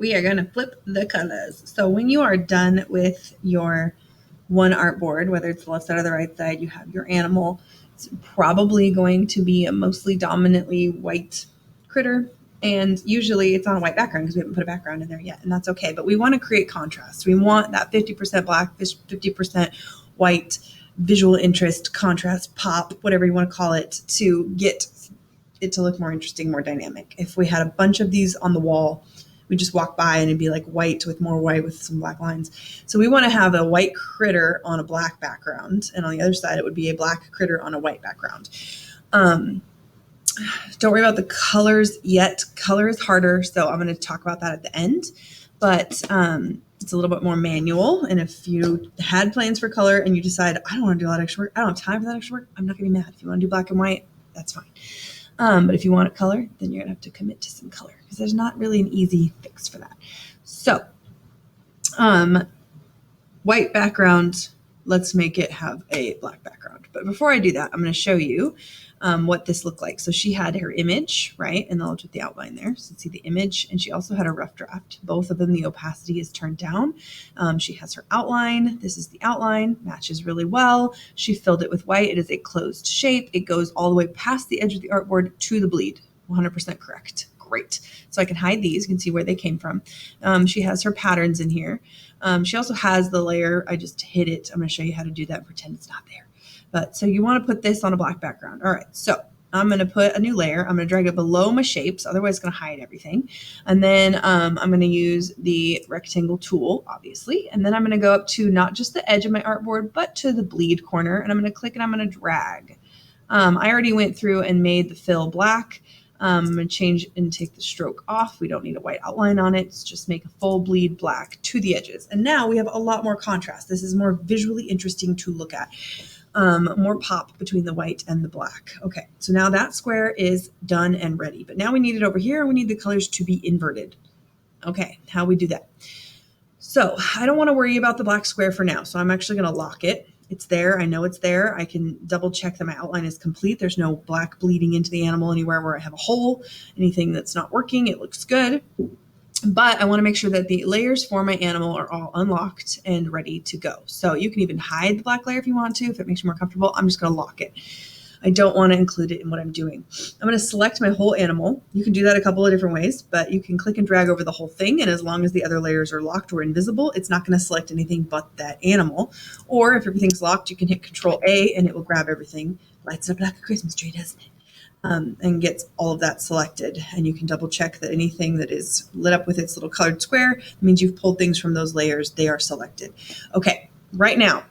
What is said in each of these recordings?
we are going to flip the colors. So when you are done with your one artboard, whether it's the left side or the right side, you have your animal. It's probably going to be a mostly dominantly white critter. And usually it's on a white background because we haven't put a background in there yet. And that's okay. But we want to create contrast. We want that 50% black, 50% white, visual interest, contrast, pop, whatever you want to call it, to get it to look more interesting, more dynamic. If we had a bunch of these on the wall, we just walk by and it'd be like white with more white with some black lines. So we want to have a white critter on a black background. And on the other side, it would be a black critter on a white background. Don't worry about the colors yet. Color is harder. So I'm going to talk about that at the end. But it's a little bit more manual. And if you had plans for color and you decide, I don't want to do a lot of extra work, I don't have time for that extra work, I'm not going to be mad. If you want to do black and white, that's fine. But if you want it color, then you're going to have to commit to some color because there's not really an easy fix for that. So white background, let's make it have a black background. But before I do that, I'm going to show you what this looked like. So she had her image, right? And I'll put the outline there. So see the image. And she also had a rough draft. Both of them, the opacity is turned down. She has her outline. This is the outline. Matches really well. She filled it with white. It is a closed shape. It goes all the way past the edge of the artboard to the bleed. 100% correct. Great. So I can hide these. You can see where they came from. She has her patterns in here. She also has the layer. I just hid it. I'm going to show you how to do that and pretend it's not there. But so you want to put this on a black background. All right, so I'm going to put a new layer. I'm going to drag it below my shapes. Otherwise, it's going to hide everything. And then I'm going to use the rectangle tool, obviously. And then I'm going to go up to not just the edge of my artboard, but to the bleed corner. And I'm going to click and I'm going to drag. I already went through and made the fill black. I'm going to change and take the stroke off. We don't need a white outline on it. It's just make a full bleed black to the edges. And now we have a lot more contrast. This is more visually interesting to look at. More pop between the white and the black. Okay, so now that square is done and ready. But now we need it over here. We need the colors to be inverted. Okay, how we do that? So I don't want to worry about the black square for now. So I'm actually going to lock it. It's there. I know it's there. I can double check that my outline is complete. There's no black bleeding into the animal anywhere where I have a hole, anything that's not working. It looks good. But I want to make sure that the layers for my animal are all unlocked and ready to go. So you can even hide the black layer if you want to, if it makes you more comfortable. I'm just going to lock it. I don't want to include it in what I'm doing. I'm going to select my whole animal. You can do that a couple of different ways, but you can click and drag over the whole thing. And as long as the other layers are locked or invisible, it's not going to select anything but that animal. Or if everything's locked, you can hit Control A and it will grab everything. Lights up like a Christmas tree, doesn't it? And gets all of that selected. And you can double check that anything that is lit up with its little colored square means you've pulled things from those layers. They are selected. Okay, right now,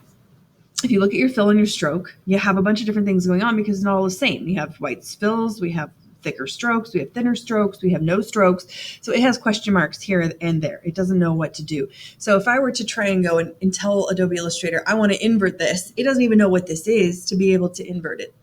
if you look at your fill and your stroke, you have a bunch of different things going on because it's not all the same. We have white fills, we have thicker strokes, we have thinner strokes, we have no strokes. So it has question marks here and there. It doesn't know what to do. So if I were to try and go and tell Adobe Illustrator, I want to invert this, it doesn't even know what this is to be able to invert it.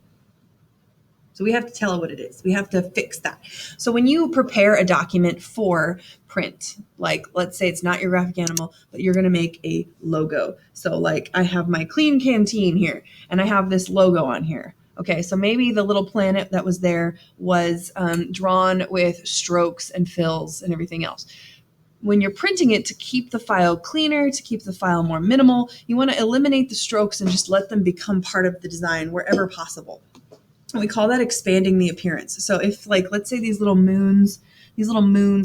So we have to tell it what it is. We have to fix that. So when you prepare a document for print, like let's say it's not your graphic animal, but you're going to make a logo. So like I have my clean canteen here and I have this logo on here. Okay, so maybe the little planet that was there was drawn with strokes and fills and everything else. When you're printing it to keep the file cleaner, to keep the file more minimal, you want to eliminate the strokes and just let them become part of the design wherever possible. And we call that expanding the appearance. So if like, let's say these little moons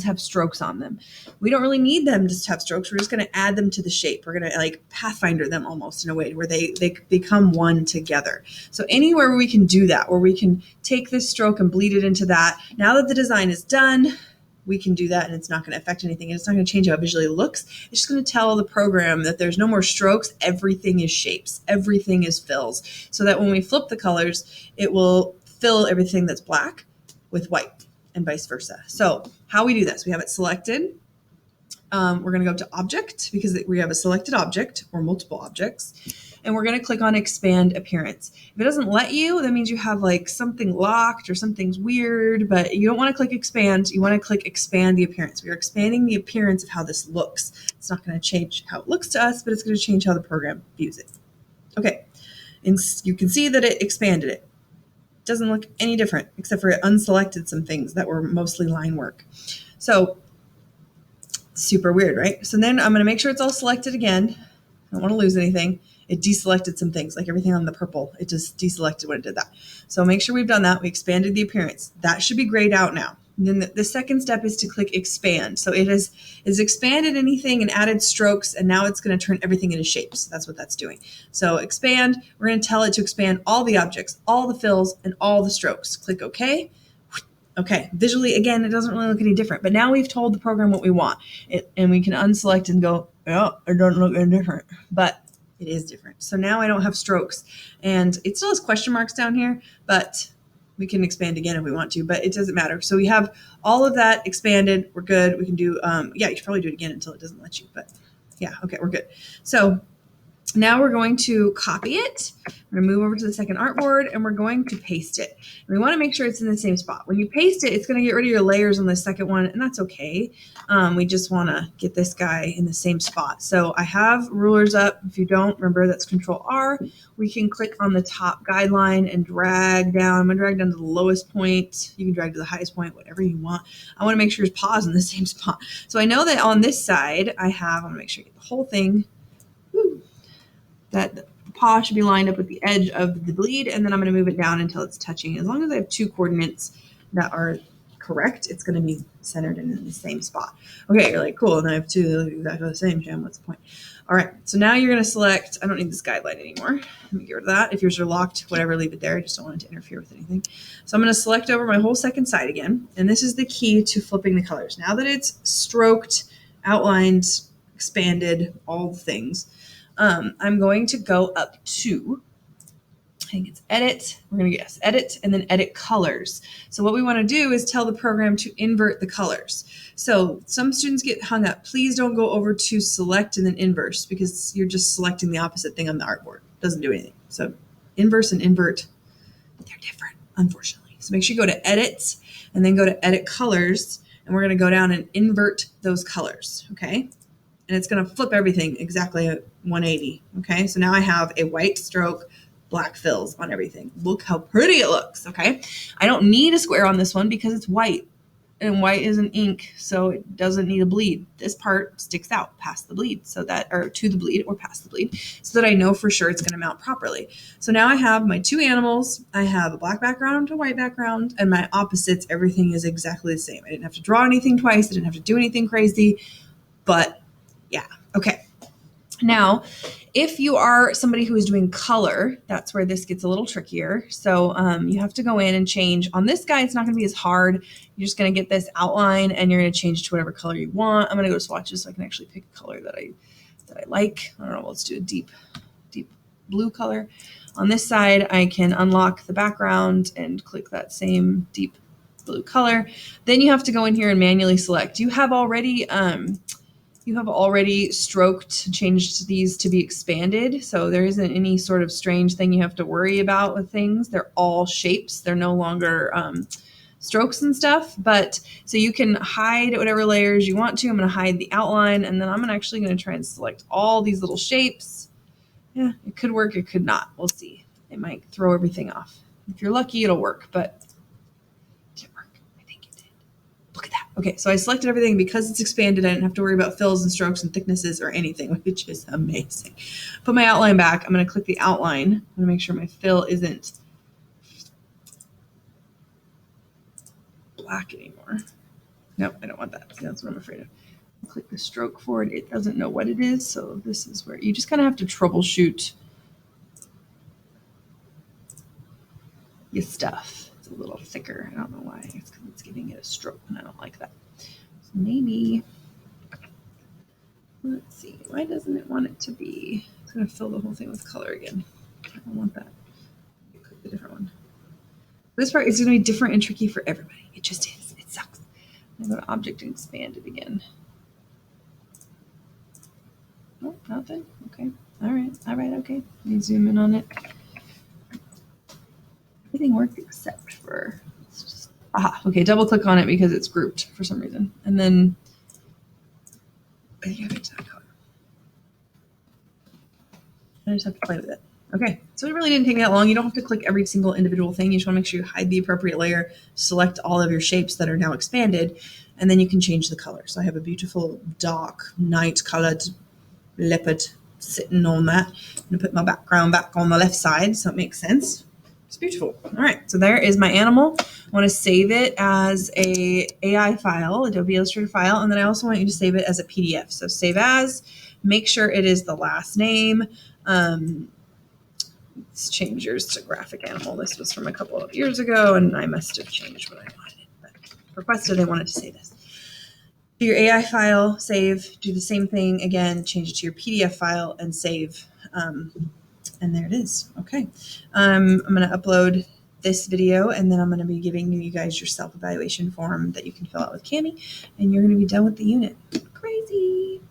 have strokes on them. We don't really need them just to have strokes. We're just going to add them to the shape. We're going to like Pathfinder them almost in a way where they become one together. So anywhere where we can do that, where we can take this stroke and bleed it into that. Now that the design is done, we can do that and it's not going to affect anything. And it's not going to change how it visually looks. It's just going to tell the program that there's no more strokes. Everything is shapes. Everything is fills. So that when we flip the colors, it will fill everything that's black with white and vice versa. So how we do this, we have it selected. We're going to go to object because we have a selected object or multiple objects. And we're going to click on expand appearance. If it doesn't let you, that means you have like something locked or something's weird, but you don't want to click expand. You want to click expand the appearance. We are expanding the appearance of how this looks. It's not going to change how it looks to us, but it's going to change how the program views it. Okay, and you can see that it expanded it. It doesn't look any different except for it unselected some things that were mostly line work. So Super weird, right? So then I'm going to make sure it's all selected again. I don't want to lose anything. It deselected some things, like everything on the purple. It just deselected when it did that. So make sure we've done that. We expanded the appearance. That should be grayed out now. And then the second step is to click expand. So it has expanded anything and added strokes, and now it's going to turn everything into shapes. That's what that's doing. So expand, we're going to tell it to expand all the objects, all the fills, and all the strokes. Click OK. Okay, visually, again, it doesn't really look any different, but now we've told the program what we want, and we can unselect and go, oh, it doesn't look any different, but it is different. So now I don't have strokes, and it still has question marks down here, but we can expand again if we want to, but it doesn't matter. So we have all of that expanded. We're good. We can do, yeah, you should probably do it again until it doesn't let you, but yeah, okay, we're good. So now we're going to copy it. We're going to move over to the second artboard, and we're going to paste it. And we want to make sure it's in the same spot. When you paste it, it's going to get rid of your layers on the second one, and that's okay. We just want to get this guy in the same spot. So I have rulers up. If you don't, remember that's Control R. We can click on the top guideline and drag down. I'm going to drag down to the lowest point. You can drag to the highest point, whatever you want. I want to make sure your paw's in the same spot. So I know that on this side, I want to make sure you get the whole thing. That the paw should be lined up with the edge of the bleed, and then I'm going to move it down until it's touching. As long as I have two coordinates that are correct, it's going to be centered in the same spot. Okay, you're like, cool, and I have two that look exactly the same, Jim. What's the point? All right, so now you're going to select, I don't need this guideline anymore. Let me get rid of that. If yours are locked, whatever, leave it there. I just don't want it to interfere with anything. So I'm going to select over my whole second side again, and this is the key to flipping the colors. Now that it's stroked, outlined, expanded, all the things, I'm going to go up to, I think it's edit. We're going to guess edit and then edit colors. So what we want to do is tell the program to invert the colors. So some students get hung up. Please don't go over to select and then inverse, because you're just selecting the opposite thing on the artboard. It doesn't do anything. So inverse and invert, they're different, unfortunately. So make sure you go to edit and then go to edit colors, and we're going to go down and invert those colors. Okay. And it's going to flip everything exactly at 180. Okay, so now I have a white stroke, black fills on everything. Look how pretty it looks. Okay, I don't need a square on this one because it's white, and white isn't ink, so it doesn't need a bleed. This part sticks out past the bleed, so that, or to the bleed or past the bleed, so that I know for sure it's going to mount properly. So now I have my two animals. I have a black background, a white background, and my opposites, everything is exactly the same. I didn't have to draw anything twice. I didn't have to do anything crazy, but yeah, okay. Now, if you are somebody who is doing color, that's where this gets a little trickier. So you have to go in and change. On this guy, it's not going to be as hard. You're just going to get this outline, and you're going to change to whatever color you want. I'm going to go to swatches so I can actually pick a color that I like. I don't know. Let's do a deep blue color. On this side, I can unlock the background and click that same deep blue color. Then you have to go in here and manually select. You have already stroked, changed these to be expanded. So there isn't any sort of strange thing you have to worry about with things. They're all shapes. They're no longer strokes and stuff. But so you can hide whatever layers you want to. I'm going to hide the outline, and then I'm actually going to try and select all these little shapes. Yeah, it could work. It could not. We'll see. It might throw everything off. If you're lucky, it'll work, but look at that. Okay, so I selected everything because it's expanded. I didn't have to worry about fills and strokes and thicknesses or anything, which is amazing. Put my outline back. I'm going to click the outline. I'm going to make sure my fill isn't black anymore. Nope, I don't want that. See, that's what I'm afraid of. Click the stroke for it. It doesn't know what it is, so this is where you just kind of have to troubleshoot your stuff. It's a little thicker. I don't know why. It's because it's giving it a stroke, and I don't like that. So maybe, let's see. Why doesn't it want it to be? It's going to fill the whole thing with color again. I don't want that. Click the different one. This part is going to be different and tricky for everybody. It just is. It sucks. I'm going to go to object and expand it again. Oh, nothing. Okay. All right. Okay. Let me zoom in on it. Everything worked except for, it's just, okay, double click on it because it's grouped for some reason. And then, I think I fixed that color. I just have to play with it. Okay, so it really didn't take that long. You don't have to click every single individual thing. You just want to make sure you hide the appropriate layer, select all of your shapes that are now expanded, and then you can change the color. So I have a beautiful dark night colored leopard sitting on that. I'm gonna put my background back on the left side so it makes sense. It's beautiful. All right, so there is my animal. I want to save it as a AI file, Adobe Illustrator file, and then I also want you to save it as a PDF. So save as, make sure it is the last name. Let's change yours to graphic animal. This was from a couple of years ago, and I must have changed what I wanted, but requested I wanted to say this. Do your AI file, save, do the same thing again, change it to your PDF file and save. And there it is. Okay. I'm going to upload this video, and then I'm going to be giving you guys your self-evaluation form that you can fill out with Cami, and you're going to be done with the unit. Crazy.